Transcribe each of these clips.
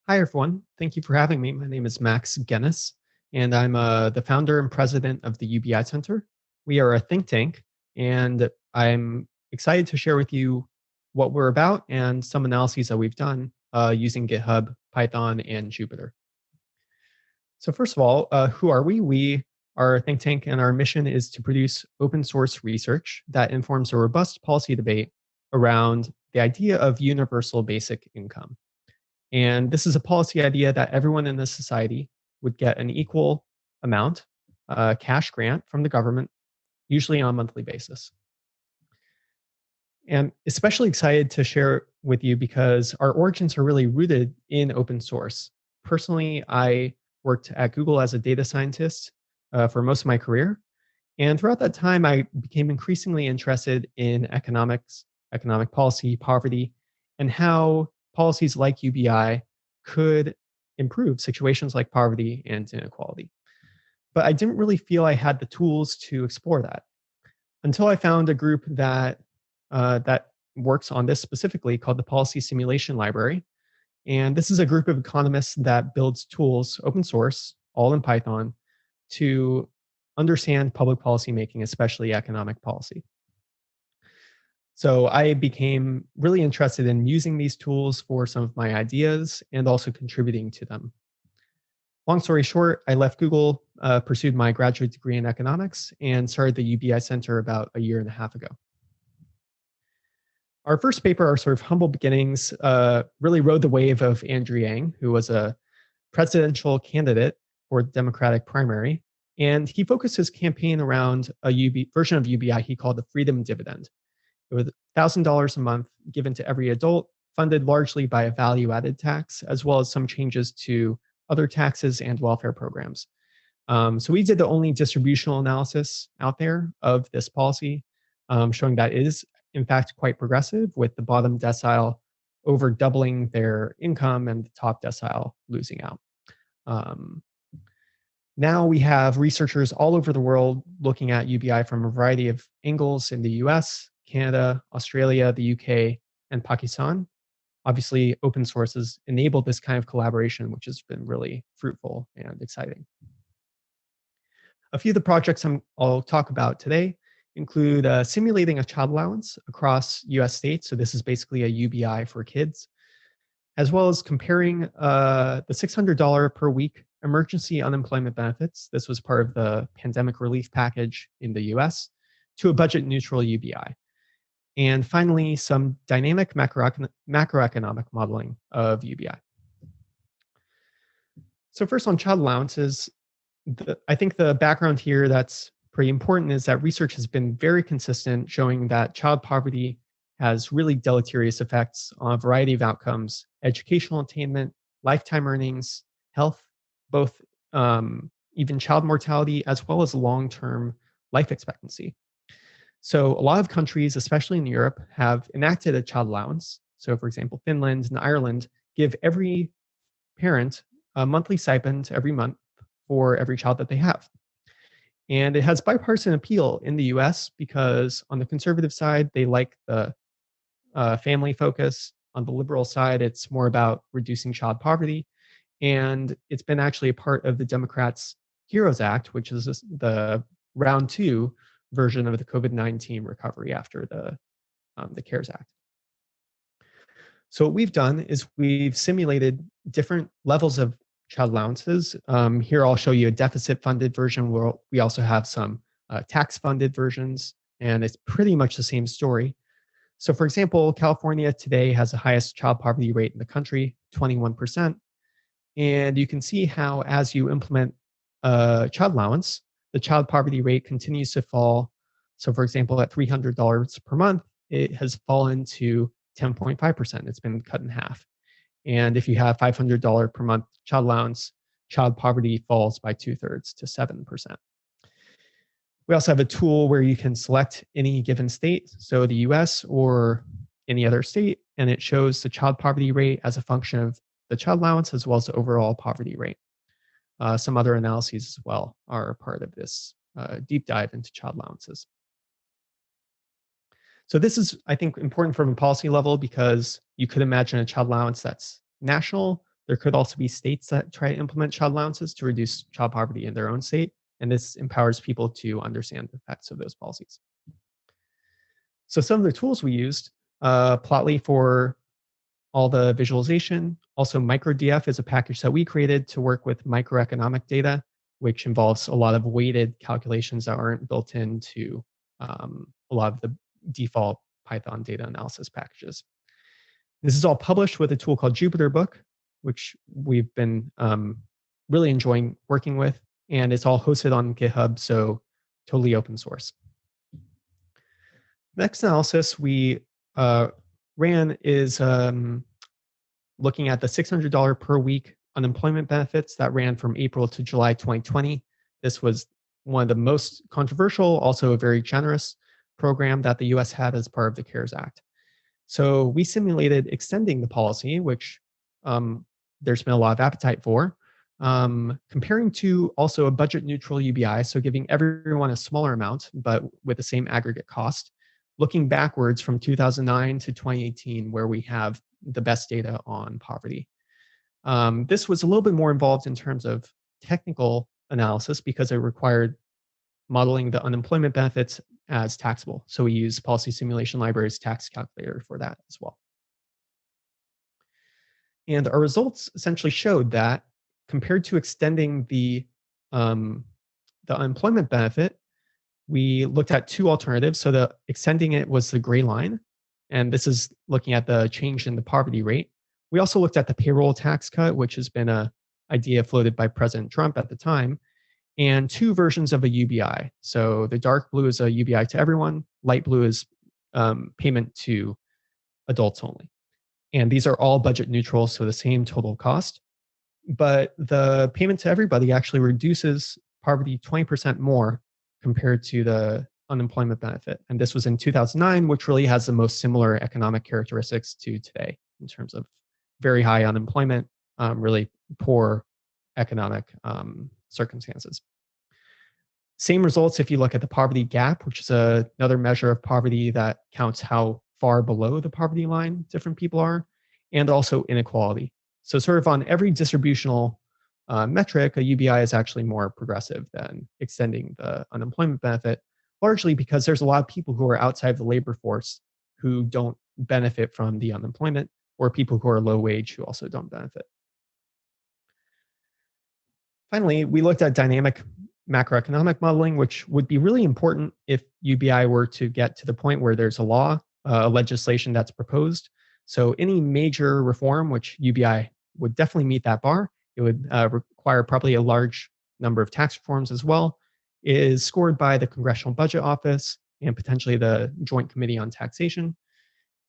Hi, everyone. Thank you for having me. My name is Max Ghenis, and I'm the founder and president of the UBI Center. We are a think tank, and I'm excited to share with you what we're about and some analyses that we've done using Github, Python, and Jupyter. So first of all, who are we? We are a think tank, and our mission is to produce open source research that informs a robust policy debate around the idea of universal basic income. And this is a policy idea that everyone in the society would get an equal amount, cash grant from the government, usually on a monthly basis. And especially excited to share with you because our origins are really rooted in open source. Personally, I worked at Google as a data scientist for most of my career. And throughout that time, I became increasingly interested in economics, economic policy, poverty, and how policies like UBI could improve situations like poverty and inequality. But I didn't really feel I had the tools to explore that until I found a group that works on this specifically called the Policy Simulation Library. And this is a group of economists that builds tools, open source, all in Python, to understand public policy making, especially economic policy. So I became really interested in using these tools for some of my ideas and also contributing to them. Long story short, I left Google, pursued my graduate degree in economics, and started the UBI Center about a year and a half ago. Our first paper, our sort of humble beginnings, really rode the wave of Andrew Yang, who was a presidential candidate for the Democratic primary. And he focused his campaign around a version of UBI he called the freedom dividend. It was $1,000 a month given to every adult, funded largely by a value-added tax, as well as some changes to other taxes and welfare programs. So we did the only distributional analysis out there of this policy, showing that it is, in fact, quite progressive, with the bottom decile over doubling their income and the top decile losing out. Now we have researchers all over the world looking at UBI from a variety of angles in the US, Canada, Australia, the UK, and Pakistan. Obviously, open sources enable this kind of collaboration, which has been really fruitful and exciting. A few of the projects I'll talk about today include simulating a child allowance across US states. So this is basically a UBI for kids, as well as comparing the $600 per week emergency unemployment benefits. This was part of the pandemic relief package in the US, to a budget neutral UBI. And finally, some dynamic macroeconomic modeling of UBI. So first on child allowances, I think the background here that's pretty important is that research has been very consistent, showing that child poverty has really deleterious effects on a variety of outcomes: educational attainment, lifetime earnings, health, both even child mortality, as well as long-term life expectancy. So a lot of countries, especially in Europe, have enacted a child allowance. So for example, Finland and Ireland give every parent a monthly stipend every month for every child that they have. And it has bipartisan appeal in the US because on the conservative side, they like the family focus. On the liberal side, it's more about reducing child poverty. And it's been actually a part of the Democrats' HEROES Act, which is the round 2 version of the COVID-19 recovery after the CARES Act. So what we've done is we've simulated different levels of child allowances. Here I'll show you a deficit-funded version where we also have some tax-funded versions, and it's pretty much the same story. So for example, California today has the highest child poverty rate in the country, 21%. And you can see how as you implement a child allowance, the child poverty rate continues to fall. So for example, at $300 per month, it has fallen to 10.5%. It's been cut in half. And if you have $500 per month child allowance, child poverty falls by 2/3 to 7%. We also have a tool where you can select any given state, so the US or any other state, and it shows the child poverty rate as a function of the child allowance as well as the overall poverty rate. Some other analyses as well are a part of this deep dive into child allowances. So this is, I think, important from a policy level because you could imagine a child allowance that's national, There could also be states that try to implement child allowances to reduce child poverty in their own state, and this empowers people to understand the effects of those policies. So some of the tools we used, Plotly for all the visualization. Also, MicroDF is a package that we created to work with microeconomic data, which involves a lot of weighted calculations that aren't built into a lot of the default Python data analysis packages. This is all published with a tool called Jupyter Book, which we've been really enjoying working with, and it's all hosted on GitHub, so totally open source. Next analysis we ran is looking at the $600 per week unemployment benefits that ran from April to July 2020. This was one of the most controversial, also a very generous program that the US had as part of the CARES Act. So we simulated extending the policy, which there's been a lot of appetite for, comparing to also a budget neutral UBI, so giving everyone a smaller amount, but with the same aggregate cost, looking backwards from 2009 to 2018, where we have the best data on poverty. This was a little bit more involved in terms of technical analysis because it required modeling the unemployment benefits as taxable. So we use Policy Simulation Library's tax calculator for that as well. And our results essentially showed that compared to extending the unemployment benefit, we looked at two alternatives. So the extending it was the gray line, and this is looking at the change in the poverty rate. We also looked at the payroll tax cut, which has been an idea floated by President Trump at the time, and two versions of a UBI. So the dark blue is a UBI to everyone, light blue is payment to adults only. And these are all budget neutral, so the same total cost. But the payment to everybody actually reduces poverty 20% more compared to the unemployment benefit. And this was in 2009, which really has the most similar economic characteristics to today in terms of very high unemployment, really poor economic circumstances. Same results if you look at the poverty gap, which is another measure of poverty that counts how far below the poverty line different people are, and also inequality. So sort of on every distributional metric, a UBI is actually more progressive than extending the unemployment benefit, largely because there's a lot of people who are outside the labor force who don't benefit from the unemployment, or people who are low wage who also don't benefit. Finally, we looked at dynamic macroeconomic modeling, which would be really important if UBI were to get to the point where there's a law, legislation that's proposed. So any major reform, which UBI would definitely meet that bar, it would require probably a large number of tax reforms as well, is scored by the Congressional Budget Office and potentially the Joint Committee on Taxation.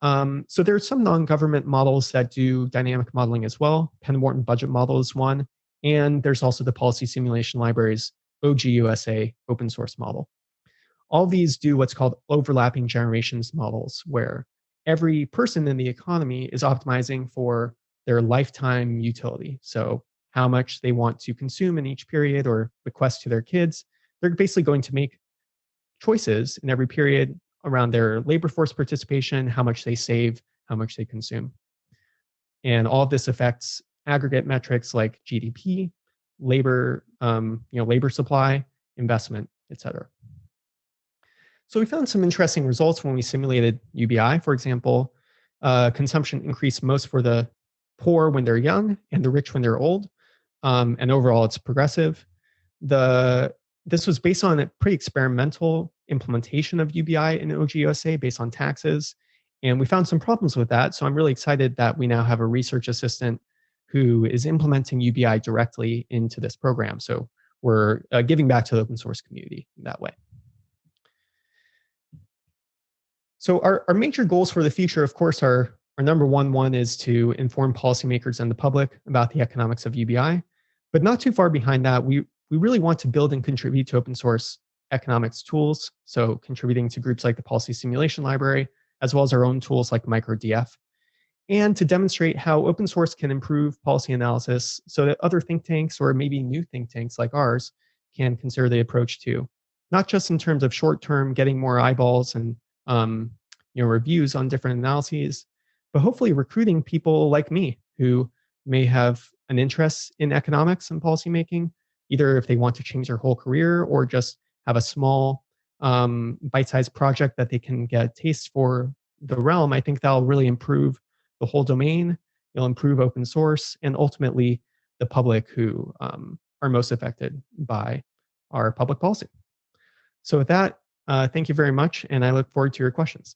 So there are some non-government models that do dynamic modeling as well. Penn Wharton Budget Model is one, and there's also the Policy Simulation Library's OGUSA open source model. All these do what's called overlapping generations models, where every person in the economy is optimizing for their lifetime utility. So how much they want to consume in each period or bequest to their kids. They're basically going to make choices in every period around their labor force participation, how much they save, how much they consume. And all of this affects aggregate metrics like GDP, labor, labor supply, investment, et cetera. So we found some interesting results when we simulated UBI. For example, consumption increased most for the poor when they're young and the rich when they're old. And overall, it's progressive. This was based on a pretty experimental implementation of UBI in OGUSA based on taxes. And we found some problems with that. So I'm really excited that we now have a research assistant who is implementing UBI directly into this program. So we're giving back to the open source community in that way. So our major goals for the future, of course, are number one is to inform policymakers and the public about the economics of UBI. But not too far behind that, we really want to build and contribute to open source economics tools. So contributing to groups like the Policy Simulation Library, as well as our own tools like MicroDF, and to demonstrate how open source can improve policy analysis so that other think tanks or maybe new think tanks like ours can consider the approach too. Not just in terms of short-term getting more eyeballs and reviews on different analyses, but hopefully recruiting people like me who may have an interest in economics and policymaking, either if they want to change their whole career or just have a small bite-sized project that they can get a taste for the realm. I think that'll really improve the whole domain. It'll improve open source and ultimately the public who are most affected by our public policy. So with that, thank you very much, and I look forward to your questions.